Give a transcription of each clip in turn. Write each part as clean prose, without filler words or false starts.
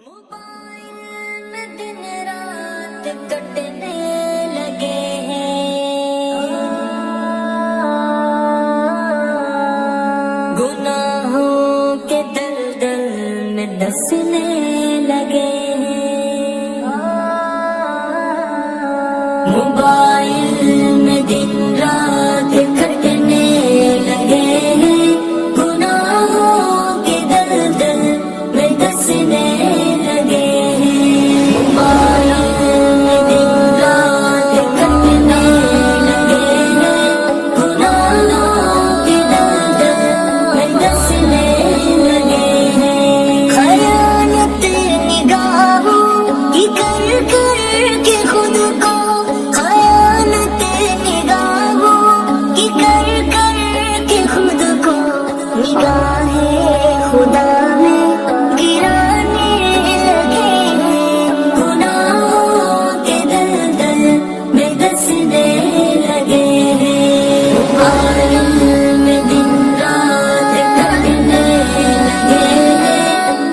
Mobile میں دن رات کٹنے لگے ہیں، گناہوں کے دلدل میں دسنے لگے ہیں۔ موبائل میں دن رات کٹنے لگے ہیں، گناہوں کے دلدل میں دسنے لگے ہیں۔ خیانت نگاہوں کی کر کر کے خود کو، نگاہ خدا میں گرانے لگے ہیں، گناہوں کے دلدل میں دسنے لگے ہیں۔ عالم میں دن رات کٹنے لگے ہیں،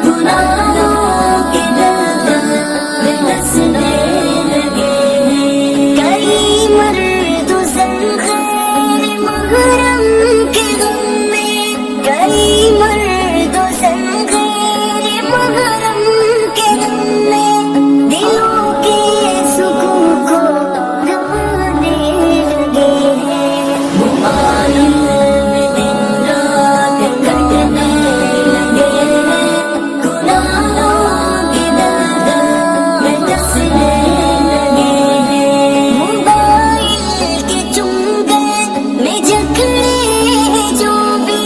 گناہوں کے دلدل میں دسنے لگے ہیں۔ کئی مرد زن غیر محرم کے غم میں، کئی مرد زن غیر محرم کے غم میں، دلوں کے سکون کو گنوانے لگے ہیں۔ موبائل میں دن رات کٹنے لگے ہیں، گناہوں کے دلدل میں دسنے لگے ہیں۔ موبائل کے چنگل میں جکڑے ہیں جو بھی،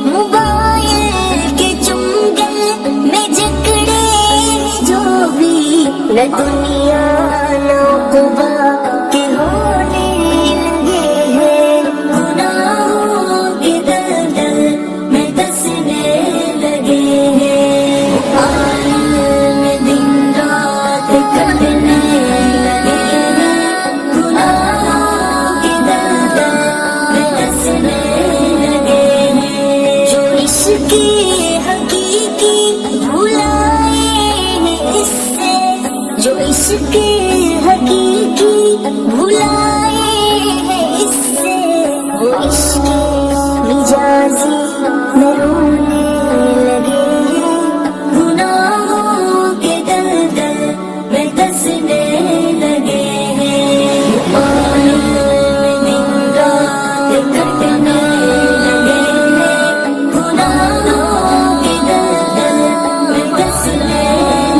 موبائل کے چنگل میں جکڑے ہیں جو بھی، نہ دنیا نہ عقبہ کے ہونے لگے ہیں، گناہوں کے دلدل میں دسنے لگے ہیں۔ عالم میں دن رات کٹنے لگے ہیں، گناہوں کے دلدل میں دسنے لگے ہیں۔ جو عشق حقیقی بھلائے ہیں اس سے، جو عشق حقیقی بھلائے ہیں اس سے، وہ عشق مجازی میں رونے لگے ہیں، گناہوں کے دلدل میں دسنے لگے ہیں۔ موبائل میں دن رات کٹنے لگے ہیں، گناہوں کے دلدل میں دسنے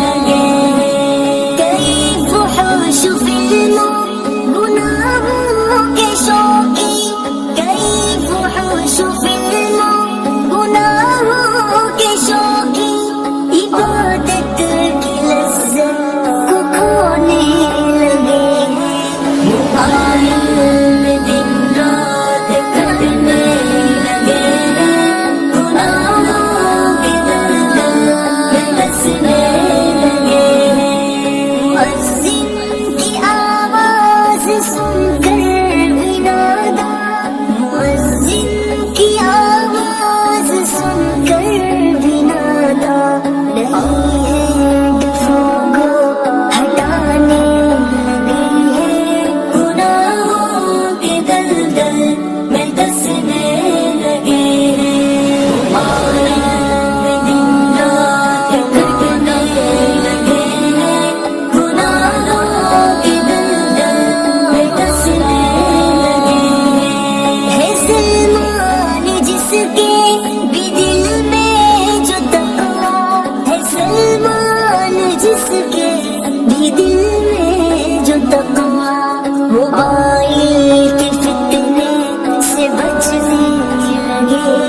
لگے ہیں۔ کئی فحش فلموں گناہوں کے شوقی، کئی فحش فلموں گناہوں کے شوقی، عبادت کی لذت کو کھونے لگے ہیں۔ موبائل میں دن رات کٹنے لگے ہیں، گناہوں کے دلدل میں دسنے لگے ہیں۔ مؤذن کی آواز سن کر بھی نادا، مؤذن کی آواز سن کر بھی نادا، نہیں ہے ڈفوں کو ہٹانے لگے ہیں، گناہوں کے دلدل میں دسنے لگے ہیں۔ موبائل میں دن رات کٹنے لگے ہیں، گناہوں کے دلدل میں دسنے لگے ہیں۔ ہے سلمان جس کے بھی دل میں جو تقویٰ، ہے سلمان جس کے بھی دل میں جو تقویٰ، موبائل کے فتنے سے بچنے لگے